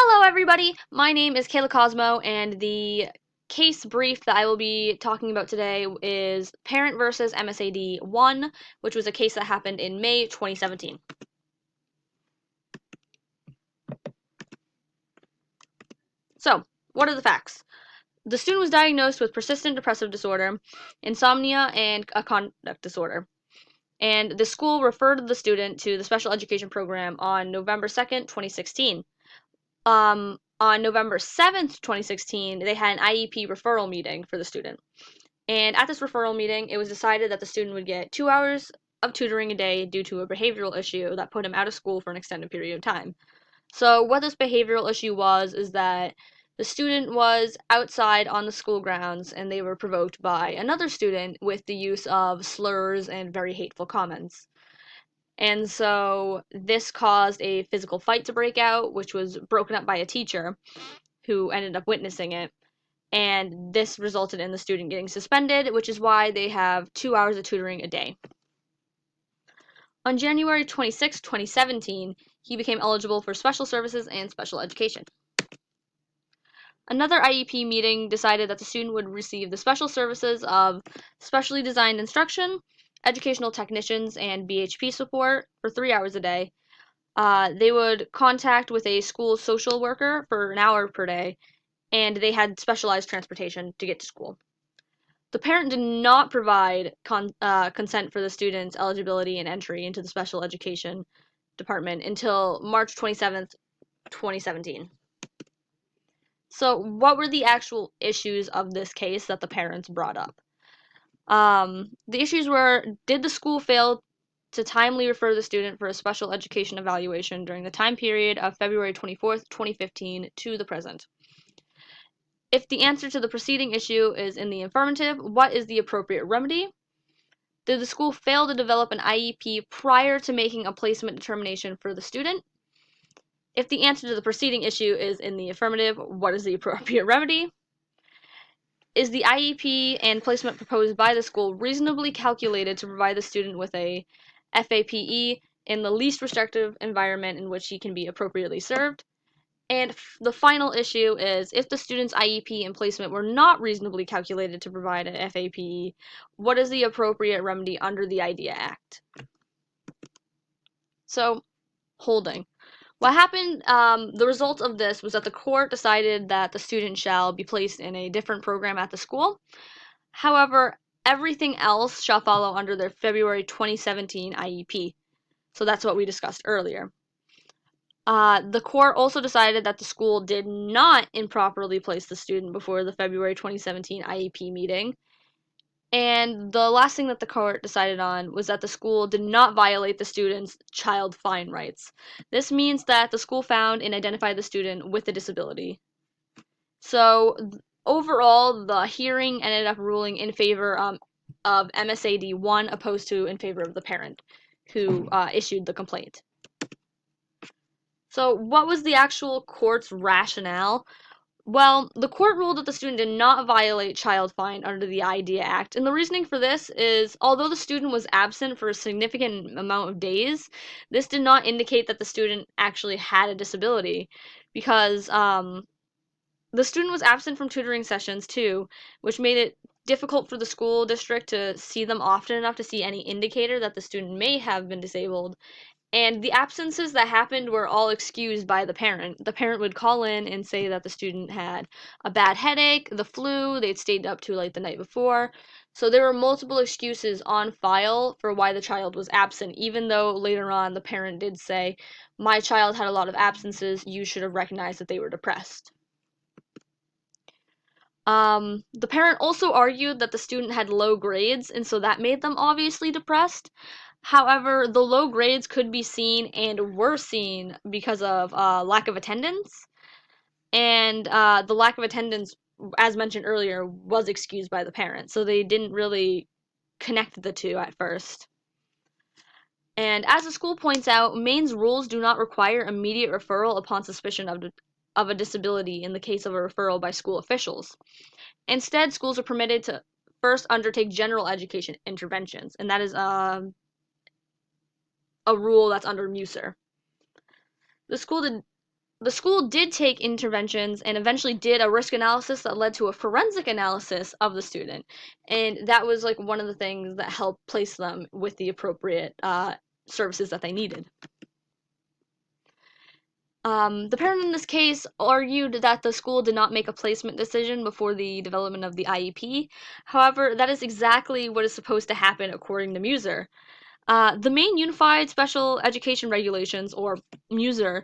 Hello, everybody. My name is Kayla Cosmo, and the case brief that I will be talking about today is Paerent versus MSAD 1, which was a case that happened in May 2017. So, what are the facts? The student was diagnosed with persistent depressive disorder, insomnia, and a conduct disorder. And the school referred the student to the special education program on November 2nd, 2016. On November 7th, 2016, they had an IEP referral meeting for the student. And at this referral meeting, it was decided that the student would get 2 hours of tutoring a day due to a behavioral issue that put him out of school for an extended period of time. So, what this behavioral issue was is that the student was outside on the school grounds and they were provoked by another student with the use of slurs and very hateful comments. And so this caused a physical fight to break out, which was broken up by a teacher who ended up witnessing it. And this resulted in the student getting suspended, which is why they have 2 hours of tutoring a day. On January 26, 2017, he became eligible for special services and special education. Another IEP meeting decided that the student would receive the special services of specially designed instruction, educational technicians, and BHP support for 3 hours a day. They would contact with a school social worker for an hour per day, and they had specialized transportation to get to school. The parent did not provide consent for the student's eligibility and entry into the special education department until March 27th, 2017. So, what were the actual issues of this case that the parents brought up? The issues were, did the school fail to timely refer the student for a special education evaluation during the time period of February 24th, 2015 to the present? If the answer to the preceding issue is in the affirmative, what is the appropriate remedy? Did the school fail to develop an IEP prior to making a placement determination for the student? If the answer to the preceding issue is in the affirmative, what is the appropriate remedy? Is the IEP and placement proposed by the school reasonably calculated to provide the student with a FAPE in the least restrictive environment in which he can be appropriately served? And the final issue is, if the student's IEP and placement were not reasonably calculated to provide an FAPE, what is the appropriate remedy under the IDEA Act? So, holding. What happened, the result of this was that the court decided that the student shall be placed in a different program at the school. However, everything else shall follow under their February 2017 IEP. So that's what we discussed earlier. The court also decided that the school did not improperly place the student before the February 2017 IEP meeting. And the last thing that the court decided on was that the school did not violate the student's child fine rights. This means that the school found and identified the student with a disability. So overall, the hearing ended up ruling in favor of MSAD 1 opposed to in favor of the parent who issued the complaint. So what was the actual court's rationale? Well, the court ruled that the student did not violate child fine under the IDEA Act, and the reasoning for this is, although the student was absent for a significant amount of days, this did not indicate that the student actually had a disability, because the student was absent from tutoring sessions too, which made it difficult for the school district to see them often enough to see any indicator that the student may have been disabled. And the absences that happened were all excused by the parent. The parent would call in and say that the student had a bad headache, the flu, they'd stayed up too late the night before. So there were multiple excuses on file for why the child was absent, even though later on the parent did say, my child had a lot of absences, you should have recognized that they were depressed. The parent also argued that the student had low grades, and so that made them obviously depressed. However, the low grades could be seen and were seen because of lack of attendance, and the lack of attendance, as mentioned earlier, was excused by the parents, so they didn't really connect the two at first. And as the school points out, Maine's rules do not require immediate referral upon suspicion of a disability in the case of a referral by school officials. Instead, schools are permitted to first undertake general education interventions, and that is a rule that's under Musser. The school the school did take interventions and eventually did a risk analysis that led to a forensic analysis of the student. And that was like one of the things that helped place them with the appropriate services that they needed. The parent in this case argued that the school did not make a placement decision before the development of the IEP. However, that is exactly what is supposed to happen according to MUSER. The main Unified Special Education Regulations, or MUSER,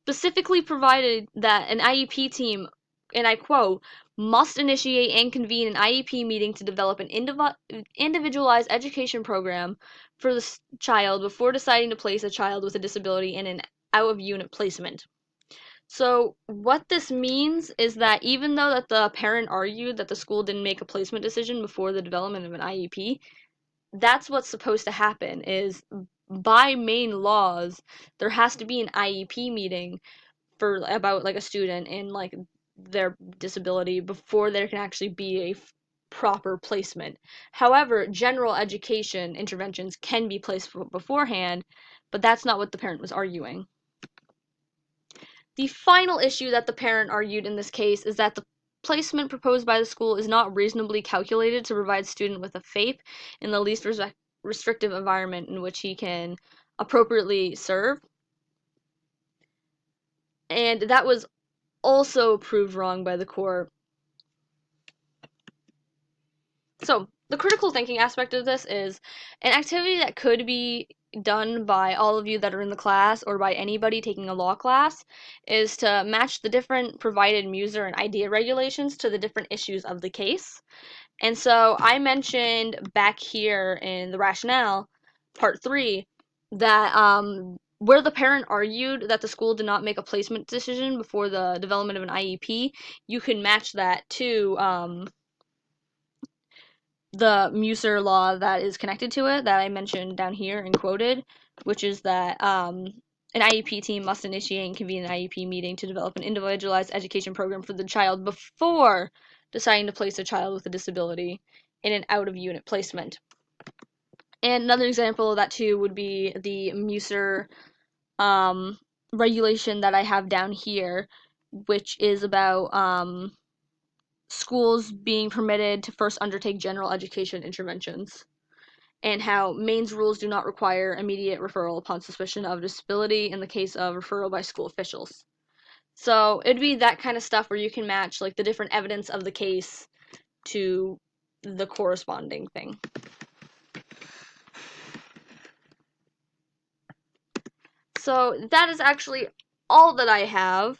specifically provided that an IEP team, and I quote, must initiate and convene an IEP meeting to develop an individualized education program for the child before deciding to place a child with a disability in an out-of-unit placement. So what this means is that even though that the parent argued that the school didn't make a placement decision before the development of an IEP, that's what's supposed to happen is by Maine laws, there has to be an IEP meeting for about like a student and like their disability before there can actually be a proper placement. However, general education interventions can be placed beforehand, but that's not what the parent was arguing. The final issue that the parent argued in this case is that the placement proposed by the school is not reasonably calculated to provide student with a FAPE in the least restrictive environment in which he can appropriately serve. And that was also proved wrong by the court. So, the critical thinking aspect of this is an activity that could be done by all of you that are in the class or by anybody taking a law class is to match the different provided MUSER and IDEA regulations to the different issues of the case. And so I mentioned back here in the rationale, part 3, that where the parent argued that the school did not make a placement decision before the development of an IEP, you can match that to the MUSER law that is connected to it that I mentioned down here and quoted, which is that an IEP team must initiate and convene an IEP meeting to develop an individualized education program for the child before deciding to place a child with a disability in an out-of-unit placement. And another example of that too would be the MUSER regulation that I have down here, which is about schools being permitted to first undertake general education interventions, and how Maine's rules do not require immediate referral upon suspicion of disability in the case of referral by school officials. So it'd be that kind of stuff where you can match like the different evidence of the case to the corresponding thing. So that is actually all that I have.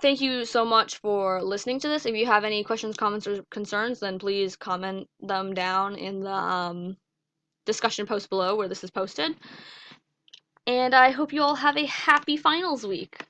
Thank you so much for listening to this. If you have any questions, comments, or concerns, then please comment them down in the discussion post below where this is posted. And I hope you all have a happy finals week.